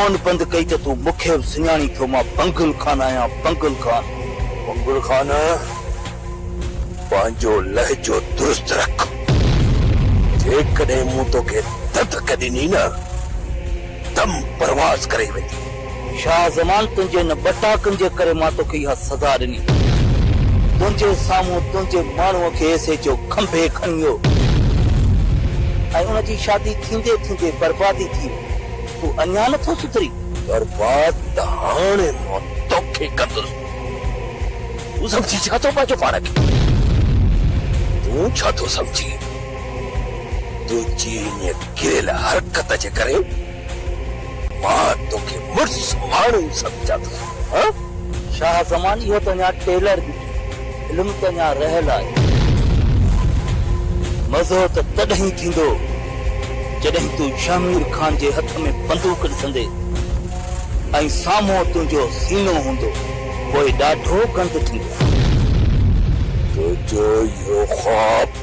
Phone बंद कई तो तू मुखे सुञाणी थो मां बंगुल खान आया बंगुल खान पांजो लहजो दुरुस्त रख जेकॾहिं मूं तोखे ददक ॾिनी न दम परवाज़ करे वेंदी शाह ज़मान तुंहिंजे न बटाकनि जे करे मां तोखे इहा सज़ा ॾिनी तुंहिंजे साम्हूं तुंहिंजे माण्हूअ खे ऐसे जो खंभे खणी वियो ऐं उनजी शादी थींदे थींदे बर्बादी थी तू अञा नथो सुधरी बर्बाद त हाणे मां तोखे कंदुसि तू सम्झी छा थो पंहिंजो पाण खे तू छा थो सम्झी तुंहिंजी इन किरियल हरकत जे करे मां तोखे मुड़ुस माण्हू सम्झा थो शाह ज़मान इहो त अञा टेलर इल्मु त अञा रहियल आहे मज़ो त तॾहिं थींदो जॾहिं तू शामिर खान जे हथ में बंदूक ॾिसंदे ऐं साम्हूं तुंहिंजो सीनो हूंदो पोइ ॾाढो गंद थींदो तुंहिंजो इहो ख्वाब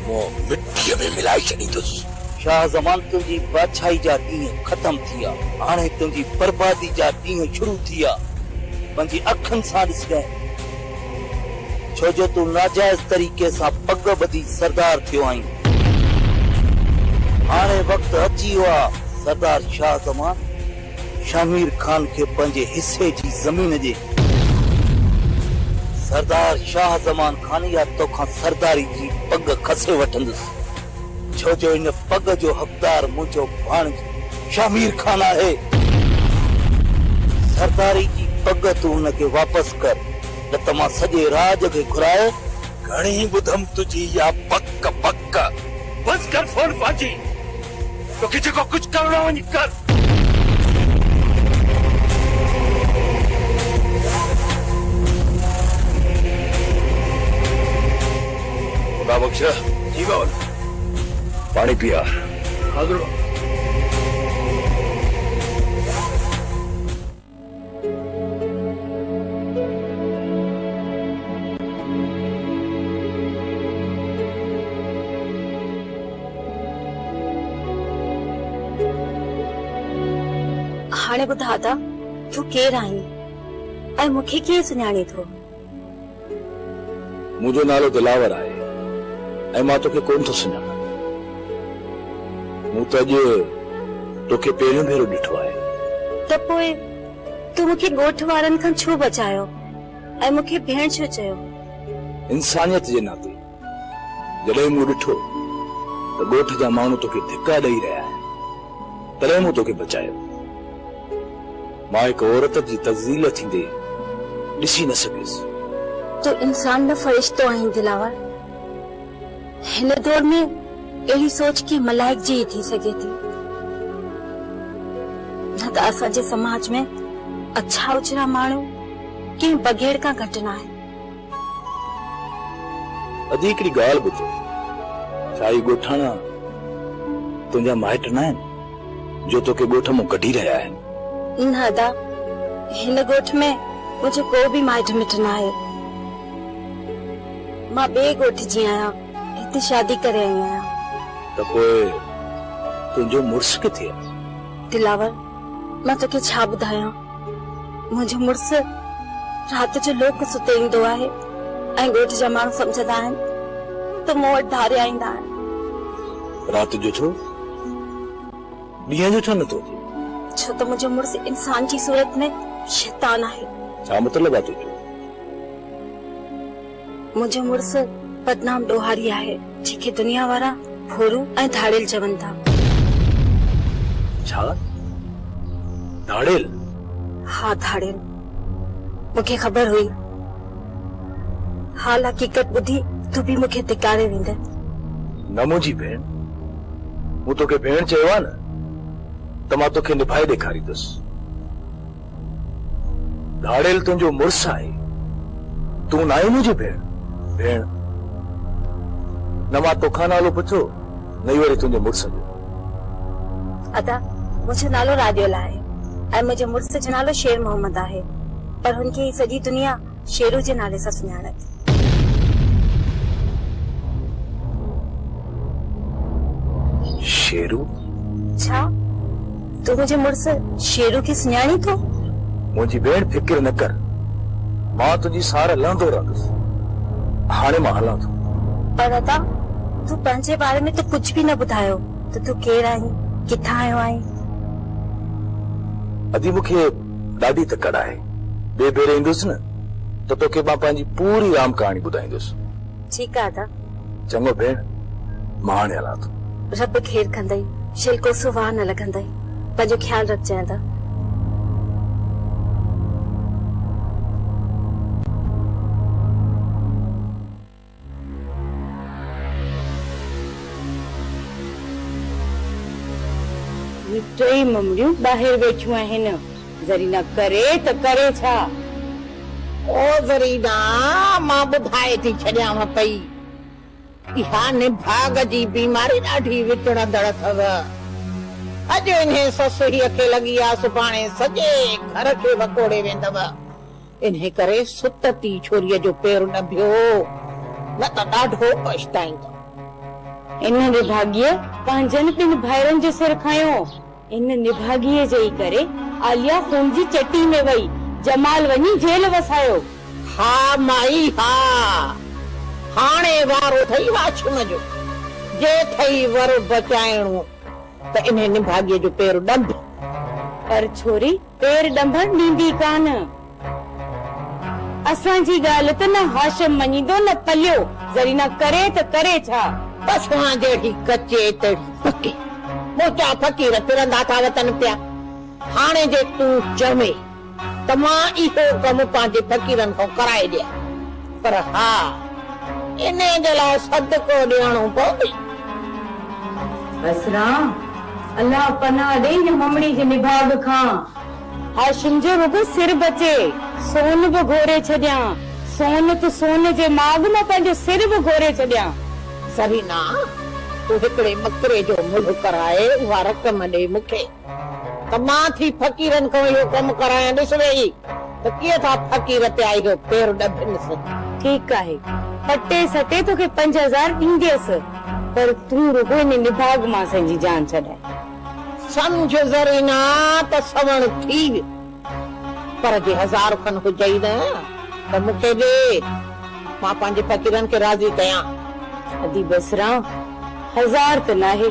मां मिटीअ में मिलाए छॾींदुसि शाह ज़मान तुंहिंजी बादशाही जा ॾींहं ख़तम थी विया हाणे तुंहिंजी बर्बादी जा ॾींहं शुरू थी विया पंहिंजी अखियुनि सां ॾिसजांइ छो जो तू नाजायज़ तरीक़े सां पग ॿधी सरदार थियो आहीं हाणे वक़्तु अची वियो आहे सरदार शाह ज़मान शामिर खान खे पंहिंजे हिसे जी ज़मीन जे सरदार शाह ज़मान खान या तोखां सरदारी जी पग खसे वठंदुसि छो जो इन पग जो हक़दार मुंहिंजो भाणेजो शामिर खान आहे सरदारी जी पग तू हुनखे वापसि कर न त मां सॼे राज खे घुराए घणी ॿुधम तुंहिंजी या पक बस कर फोन पाजी तोखे जेको कुझु करणो वञी कर खुदा बख्शा जी बाबा पानी पिया हाज़िर हाणे ॿुधाता तू केरु आहीं ऐं मूंखे कीअं सुञाणे थो मुंहिंजो नालो दिलावर आहे ऐं मां तोखे कोन थो सुञाणां मूं त अॼु तोखे पहिरियों भेरो ॾिठो आहे त पोइ तू मूंखे ॻोठ वारनि खां छो बचायो ऐं मूंखे भेण छो चयो इंसानियत जे नाते जॾहिं मूं ॾिठो त ॻोठ जा माण्हू तोखे धिका ॾेई रहिया आहिनि तॾहिं मूं तोखे बचायो मां हिकु औरत जी तज़ील थींदे ॾिसी न सघियुसि तू इंसान न फरिश्तो आहीं दिलावर हिन दौर में अहिड़ी सोच के मलाइक जी थी सके थी न त असांजे समाज में अच्छा उचरा माण्हू कंहिं बग़ैर खां घटि न आहे अॼु हिकिड़ी ॻाल्हि ॿुधो छा ही ॻोठाणा तुंहिंजा माइट न आहिनि जो तोखे ॻोठ मां कढी रहिया आहिनि न अदा हिन ॻोठ में मुंहिंजो को बि माइट मिट न आहे मां ॿिए ॻोठ जी आहियां हिते शादी करे आई आहियां त पोइ तुंहिंजो मुड़ुस किथे आहे दिलावर मां तोखे छा ॿुधायां मुंहिंजो मुड़ुस राति जो लोक सुते ईंदो आहे ऐं ॻोठ जा माण्हू सम्झंदा आहिनि त मूं वटि धारिया ईंदा आहिनि राति जो छो ॾींहं जो छो नथो थिए छो त मुंहिंजो मुड़ुस इंसान जी सूरत में शैतान आहे छा मतिलबु आहे तुंहिंजो मुंहिंजो मुड़ुस बदनाम ॾोहारी आहे जेके दुनिया वारा भोरू ऐं धाड़ेल चवनि था छा धाड़ेल हा धाड़ेल मूंखे ख़बर हुई हाल हकीकत ॿुधी तू बि मूंखे धिकारे वेंदे न मुंहिंजी भेण मूं तोखे भेण चयो आहे न त मां तोखे निभाए ॾेखारींदुसि धाड़ेल तुंहिंजो मुड़ुस आहे तूं न आहीं मुंहिंजी भेण भेण न मां तोखां नालो पुछो न ई वरी तुंहिंजे मुड़ुस जो अदा मुंहिंजो नालो राडियोल आहे ऐं मुंहिंजे मुड़ुस जो नालो शेर मोहम्मद आहे पर हुनखे सॼी दुनिया शेरू जे नाले सां सुञाणे थी शेरू छा तू मुझे मुड़स शेरू की सुञाणी तो? मुझी भेण फिक्र न कर, मां तुझी सार लहंदो रहंदुसि। हाणे मां हलां थो। पर अता तू पंहिंजे बारे में तो कुछ भी न ॿुधायो तो तू केरु आहीं, किथां आयो आहीं? अदी मूंखे ॾाढी तकड़ आहे। ॿिए भेरे ईंदुसि न तो तोखे मां पंहिंजी पूरी राम कहाणी ॿुधाईंदुसि। ठीकु आहे अता। चङो भेण, मां हाणे हलां थो। रब खेर कंदई, शिल्को सुवाह न लॻंदई। पंहिंजो ख्याल रखजांइ अता। टई ममड़ियूं ॿाहिरि वेठियूं आहिनि। ज़रीना करे त करे छा? ओ ज़रीना, मां ॿुधाए थी छॾियांव पई, इहा निभाग जी बीमारी ॾाढी विचड़ंदड़ अथव। अॼु इन्हे ससुरीअ खे लॻी आहे, सुभाणे सॼे घर खे वकोड़े वेंदव। इन्हे करे सुतती छोरीअ जो पेर न भियो, न त ॾाढो पछताईंदो। इन निभागीअ पंहिंजनि ॿिनि भाइरनि जो सिर खयो। इन निभागीअ जे करे आलिया खून जी चटी में वई, जमाल वञी जेल वसायो। हा माई हा, हाणे वारो थई वाछम जो। जे थई वर बचाइणो त इन्हे निभागीअ जो पेर ॾंभ। पर छोरी पेर ॾंभण ॾींदी कान। असांजी ॻाल्हि त न हाशिम मञींदो न पलियो। ज़रीना करे त करे छा? पशुआ जहिड़ी कचे तड़ी पके मोचा फ़कीर फिरंदा था वतन पिया। हाणे जे तूं चवे त मां इहो कमु पंहिंजे फ़कीरनि खां कराए ॾियां, पर हा इन जे लाइ सदको ॾियणो पवंदी। बसरा अल्लाह पनाह ॾे हिन ममड़ी जे निभाग खां। हाशिम जो रुगो सिर बचे, सोन बि घोरे छॾियां। सोन त सोन जे माग में पंहिंजो सिर बि घोरे छॾियां। सरीना, तू हिकड़े मकरे जो मुंह कराए उहा रक़म ॾे मूंखे, त मां थी फ़कीरनि खां इहो कमु करायां। ॾिस वेई त कीअं था फ़कीर पिया इहो पेर ॾबनिसि। ठीक आहे, पटे सटे तोखे 5000 ॾींदसि, पर तूं रुगो इन निभाग मां संजी जान छॾाए। समझ ज़रीना त सवण थी वियो, पर जे 1000 खन हुजई न त मूंखे ॾे, मां पंहिंजे फ़कीरनि खे राज़ी कयां। अदी बसरा 1000 त नाहे,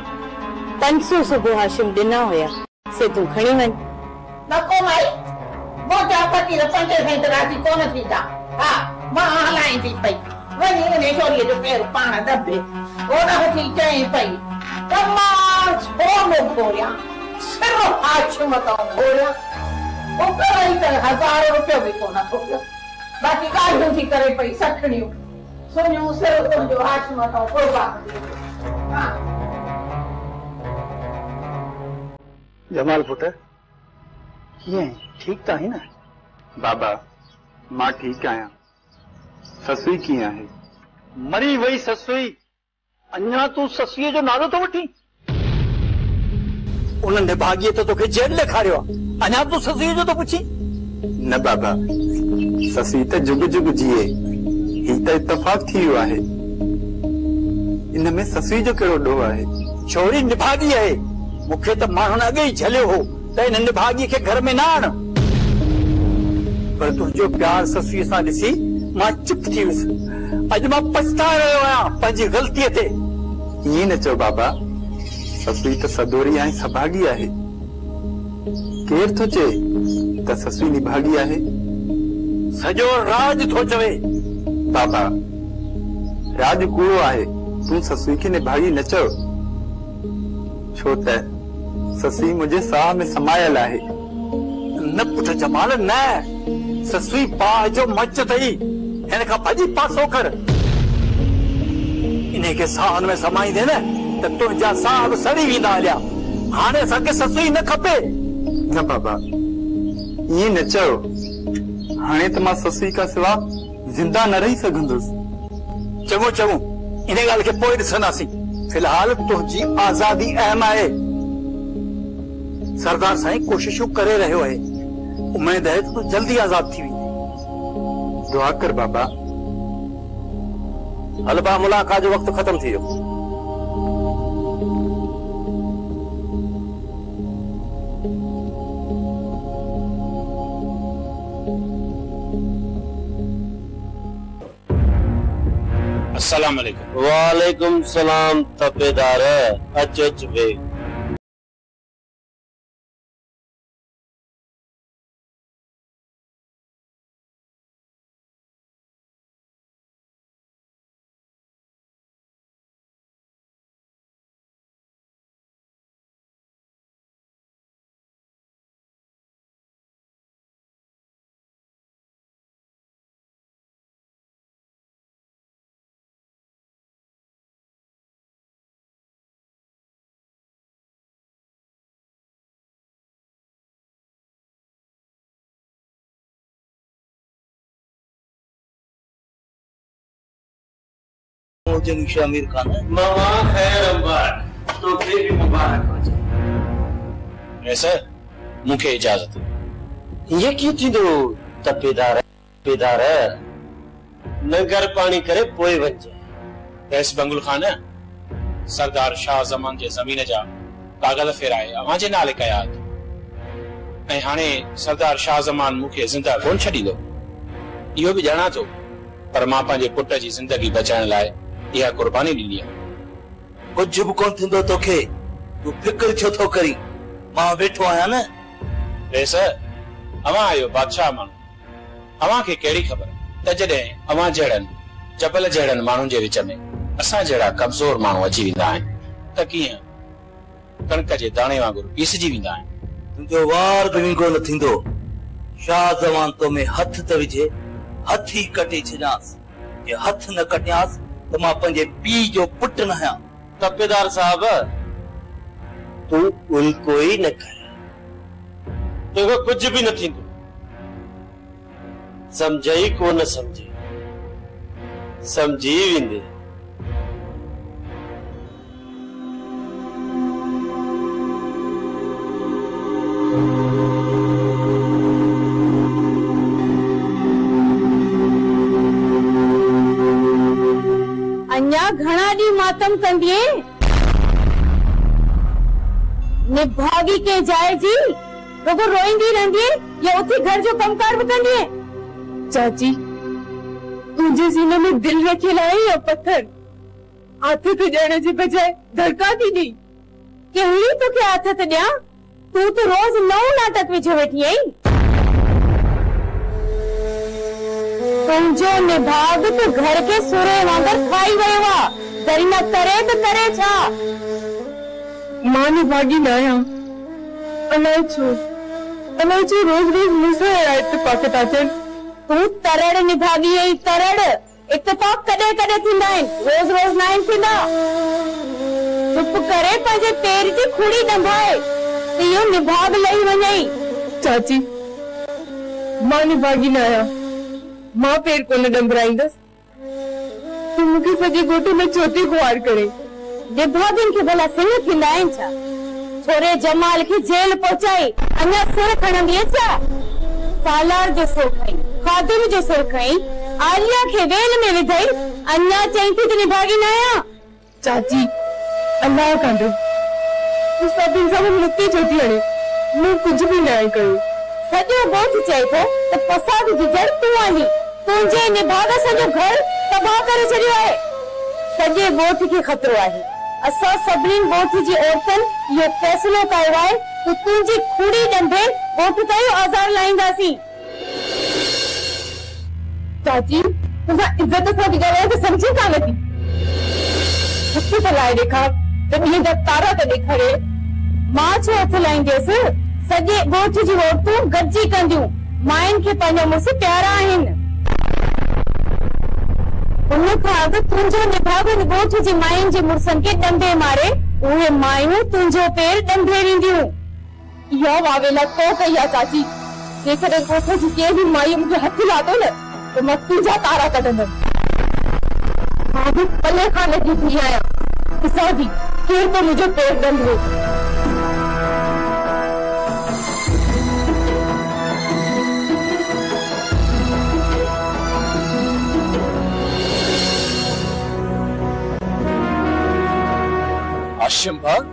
500 सुबुह हाशिम ॾिना हुया, से तूं खणी वञ। नको माई, मोटा फ़कीर 500 त राज़ी कोन थींदा। हा मां हलाए थी पई, वञी उन छोरीअ जो पेर पाण दबे। ओॾा थी चई पई त मां सोन घोरियां, सिर हाशिम तां घोरियां। पोइ कई त 1000 रुपयो बि कोन थो पियो। बाक़ी ॻाल्हियूं थी करे पई सखणियूं, सुनियूं सिर तुंहिंजो हाशिम तां कुर्बान। जमाल पुट, कीअं ठीक त आहीं न? बाबा मां ठीक आहियां। ससुई कीअं आहे? मरी वई ससुई। अञा तूं ससुईअ जो नालो थो वठी? उन निभागीअ त तोखे जेल ॾेखारियो आहे, अञा तूं ससुईअ जो थो पुछी? न बाबा, ससुई त जुग जुग जिए, ही त इत्तफ़ाक़ थी वियो आहे। इन में ससुई जो कहिड़ो ॾोह आहे? छोरी निभागी आहे। मूंखे त माण्हुनि अॻे ई झलियो हो त इन निभागीअ खे घर में न आण, पर तुंहिंजो प्यार ससुईअ सां ॾिसी मां चुप थी वियुसि। अॼु मां पछताए रहियो आहियां पंहिंजी ग़लतीअ ते। ईअं न चओ बाबा, ससुई त सदोरी ऐं सभागी आहे। केर थो चए त ससुई निभागी आहे? सॼो राज थो चवे। बाबा राज कूड़ो आहे, तूं ससुई खे निभागी न चओ, छो त ससुई मुंहिंजे साह में समायल आहे। न पुट जमाल न, ससुई पाह जो मच अथई, हिन खां भॼी पासो कर। इन खे साहनि में समाईंदे न त तुंहिंजा साह बि सड़ी वेंदा हलिया। हाणे असांखे ससुई न खपे। न बाबा ईअं न चओ, हाणे त मां ससुई खां सिवा जिंदा न रही सघंदुसि। चङो चङो, इन ॻाल्हि खे पोइ ॾिसंदासीं। फिलहाल तुंहिंजी आज़ादी अहम आहे। सरदार साईं कोशिशूं करे रहियो आहे, उम्मीद है तो जल्दी आजाद थी वेंदी। दुआ कर बाबा। हल बा, मुलाकात जो वक्त खत्म थी वियो। अस्सलाम वालेकुम। वालेकुम सलाम तपेदार अचो बे। मुझे आमिर खान है। मामा खैर अंबार तो भी मुबारक हो जाए। ऐसा मुखे इजाजत। ये क्यों थी दो तपेदार नगर पानी करे पोए बन जाए। ऐस बंगुल खान है सरदार शाह जमान जे जमीन जा कागल फेराए अवां जे नाले कयात ऐं हाणे सरदार शाह जमान मुखे जिंदा कोन छॾींदो इहो बि ॼाणा थो पर मां पंहिंजे पुट जी जिंदगी बचाइण लाइ इहा कुर्बानी ॾिनी आहे। कुछ भी कोन थींदो तोखे तू फिक्र छो थो करी मां वेठो आहियां न। रेस अवां आयो बादशाह माण्हू अवां खे कहिड़ी ख़बर त जॾहिं अवां जहिड़नि जबल जहिड़नि माण्हुनि जे विच में असां जहिड़ा कमज़ोर माण्हू अची वेंदा आहिनि त कीअं कणिक जे दाणे वांगुरु पीसजी वेंदा आहिनि। तुंहिंजो वार बि विंगो न थींदो। शाह जवान तो में हथ त विझे हथ ई कटे छॾियांसि। जे हथ न कटियांसि त मां पंहिंजे पीउ जो पुटु न आहियां। तपेदार साहब तू उनको ही न कर तो कुछ भी न थींदो। समझई को न समझे समझी वेंदे। अन्या घणा डी मातम कंदी निभागी के जाए जी रुगो रोईंदी रहंदी या उथी घर जो कमकार भी कंदी। चाची तुझे सीने में दिल रखे लाए या पत्थर आथे तो जाने जी बजाय धड़का दी दी केहड़ी तो के आथे तो दिया तू तो रोज नौ नाटक विच बैठी आई। तुझो निभाग तो घर के सुरे वांगर खाई वयो वा दरी न करे तो करे छा। मां निभागी न आया अलाए छो रोज रोज मुझसे इत्तेफाक अचन। तू तरड़ निभागी है तरड़ इत्तेफाक कदे कदे थींदा आहिनि रोज रोज न आहिनि थींदा। चुप करे पंहिंजे पेर जी खुड़ी दंभाए त इहो निभाग लही वञई। चाची मां निभागी न आया मां पेर को न डंबराईंदस। तू मूंखे सॼे ॻोठ में चोटी गुआर करे निभागिन के भला सिंह थींदा आहिनि छा। छोरे जमाल के जेल पहुंचाई अन्या सिर खणंदी छा। सालार जो सिर खई खादिम जो सिर खई आलिया के वेल में विधई अन्या चई थी त निभागी न आया। चाची अल्लाह कंदो तू सभिनि सां मुक्ति चोटी हणे मूं कुछ भी न कयो। सॼो ॻोठ चए थो त फसाद जी जड़ तूं आहीं। तुंहिंजे निभाग सॼो घर तबाह करे छॾियो आहे। सॼे ॻोठ खे ख़तरो आहे। असां सभिनी ॻोठ जी औरतुनि इहो फ़ैसिलो कयो आहे त तुंहिंजी खूड़ी ॾंभे ॻोठ ताईं आज़ार लाहींदासीं। चाची तुंहिंजा इज़त सां थी ॻाल्हाए त सम्झी कान थी। हथ फैलाए ॾेखार त ॾींहं जा तारा त ॾेखारे। मां छो हथ लाहींदसि। सॼे ॻोठ जी औरतूं गॾिजी कंदियूं मायुनि खे पंहिंजा मुड़ुस प्यारा आहिनि। उन खां अॻु तुंहिंजो निभाग ॻोठ जी मायुनि जे मुड़ुसनि खे ॾंभे मारे उहे मायूं तुंहिंजो पेर ॾंभे वेंदियूं। इहा वावेला तो कई आहे चाची। जेकॾहिं ॻोठ जी कंहिं बि माई मूंखे हथ लाथो न त मां तुंहिंजा तारा कढंदमि। मां बि पले खां लॻी थी आहियां ॾिसां थी केरु तो मुंहिंजो पेर ॾंभे। हाशिम भाग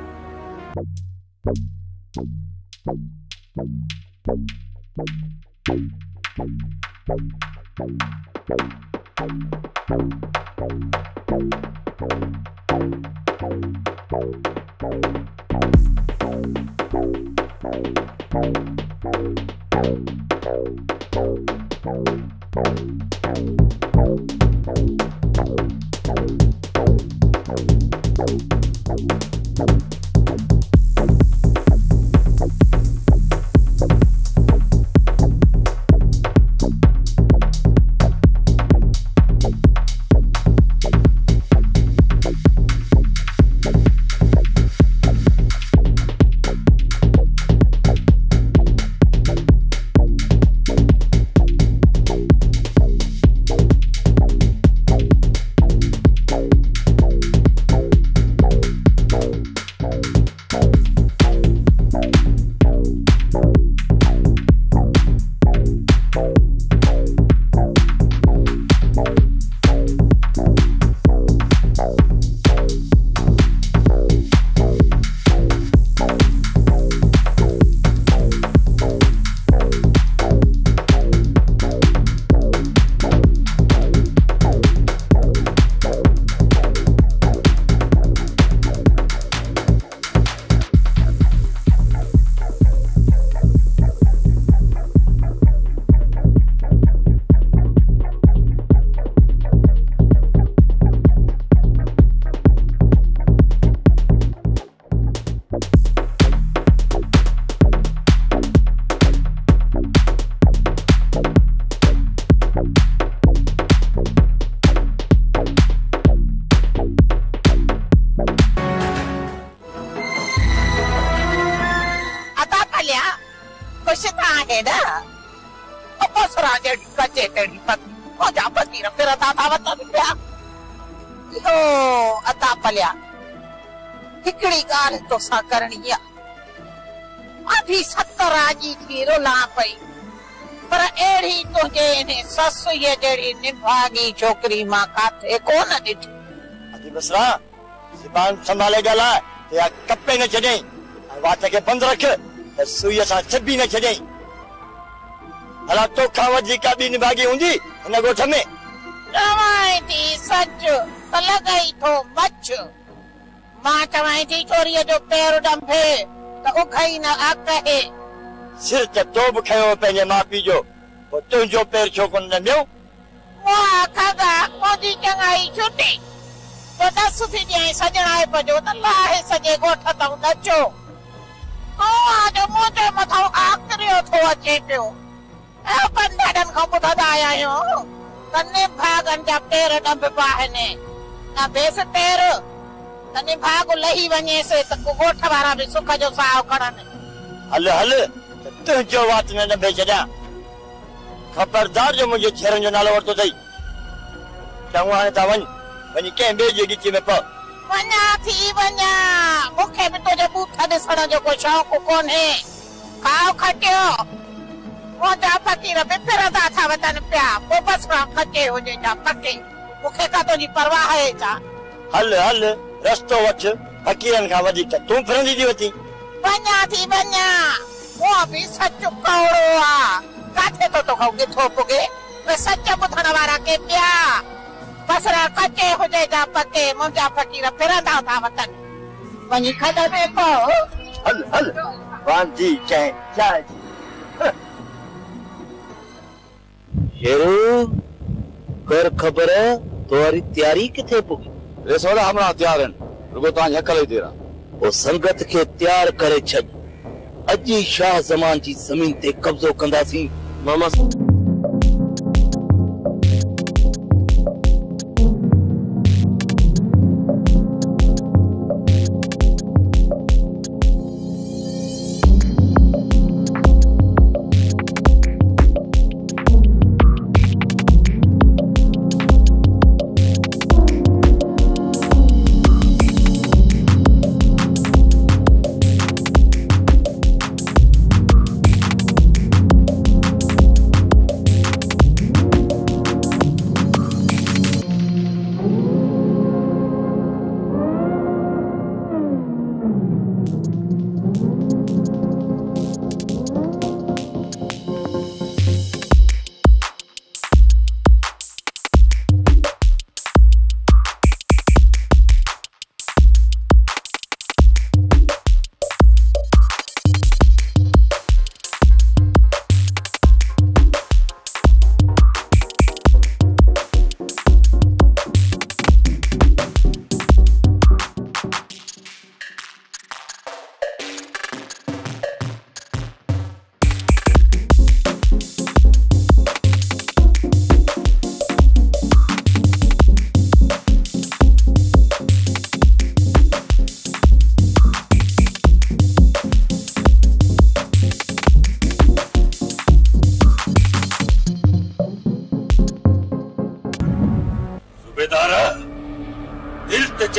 तो सा करनी अभी 70 आजी थी रोला पई पर एड़ी तो जे ने ससु ये जेड़ी निभागी छोकरी मां काथे कोन दिठी अजी बसरा जुबान संभाले गला या कप्पे न छडे वात के बंद रख सुई सा छबी न छडे हला तो खावजी का भी निभागी हुंदी इन गोठ में चवाई थी सच लॻई थो मच मां चवाई थी चोरीअ जो पैर डंभे त उखई न अकहे सिर ते तो बि खयो पंहिंजे माउ पीउ जो पोइ तुंहिंजो पैर छो कोन ॾंबियो वाह खगा मुंहिंजी चङाई छुटी तो दस थी ॾियईं सजणाए पजो त लाहे सॼे ॻोठ तां नचो जो मुंहिंजे मथां आकरियो थो अचे पियो ऐं पंडनि खां ॿुधंदा आया आहियूं त निभागनि जा पैर ॾंबिबा आहिनि न बेस पैर त निभाग लही वञेसि त ॻोठ वारा बि सुख जो साहु खणनि हल हल तुंहिंजो वात न ॾंबे छॾियां खबरदार जो मुंहिंजे छेरनि जो नालो वरितो अथई चङो हाणे तव्हां वञी कंहिं ॿिए जे ॻिची में प वञा थी वञा मूंखे बि तुंहिंजे बूथ ॾिसण जो को शौक़ु कोन्हे खाओ खटियो मुंहिंजा फ़क़ीर बि फिरंदा था वञनि पिया पोइ बसि कचे हुजे जा पके मूंखे का तुंहिंजी परवाह आहे छा हल हल रस्तो वठ फ़क़ीरनि खां वधीक तूं फिरंदी थी वठी वञा थी वञा उहो बि सच कौड़ो आहे काथे तो तोखां किथो पुगे वे सच ॿुधण वारा के ॿिया बसरा कचे हुजे जा पके मुंहिंजा फ़क़ीर फिरंदा था वञनि वञी खॾ में पओ हल हल वांदी कंहिं चाह शेरू कर खबर तुम्हारी तैयारी किथे पुगी रेसोड़ा हमरा तैयार आहिनि रुगो तव्हां हक़ लई देरा ओ संगत के तैयार करे छॾ अजी शाह ज़मान जी ज़मीन ते कब्ज़ो कंदासीं मामा।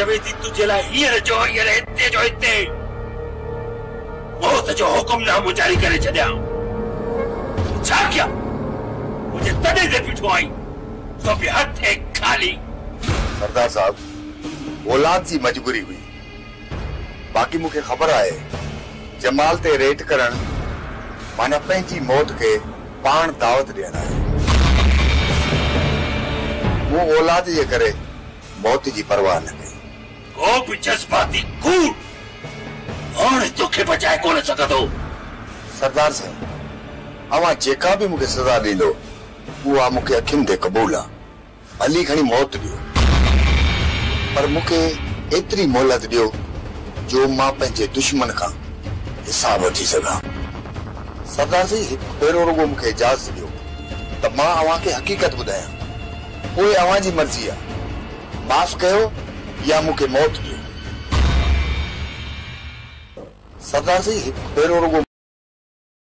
चवे थी तुझे लाइ हींअर जो हींअर हिते जो हिते मौत जो हुकुमनामो जारी करे छॾियां। छा कयां? मुझे तॾहिं ते बीठो आई तो बि हथ खाली। सरदार साहब औलाद जी मजबूरी हुई, बाक़ी मुझे खबर है जमाल ते रेट करण माना पंहिंजी मौत के पाण दावत ॾियण आहे। वो औलाद जे करे मौत जी परवाह न कई। को भी जज्बाती कूड़ हाणे तोखे बचाए कोन सघंदो। सरदार साहब अवां जेका भी मुझे सजा ॾींदो उहा मुझे अखियुनि ते क़बूल आहे। भली घणी मौत ॾियो पर मुझे एतरी मोहलत ॾियो जो मां पंहिंजे दुश्मन खां हिसाब वठी सघां। सरदार जी हिकु भेरो रुगो मुझे इजाज़त ॾियो त मां अवां खे हक़ीक़त ॿुधायां, पोइ अवां जी मर्ज़ी आहे। माफ़ कयो या मुझे मौत ॾियो। सरदार जी हिकु भेरो रुगो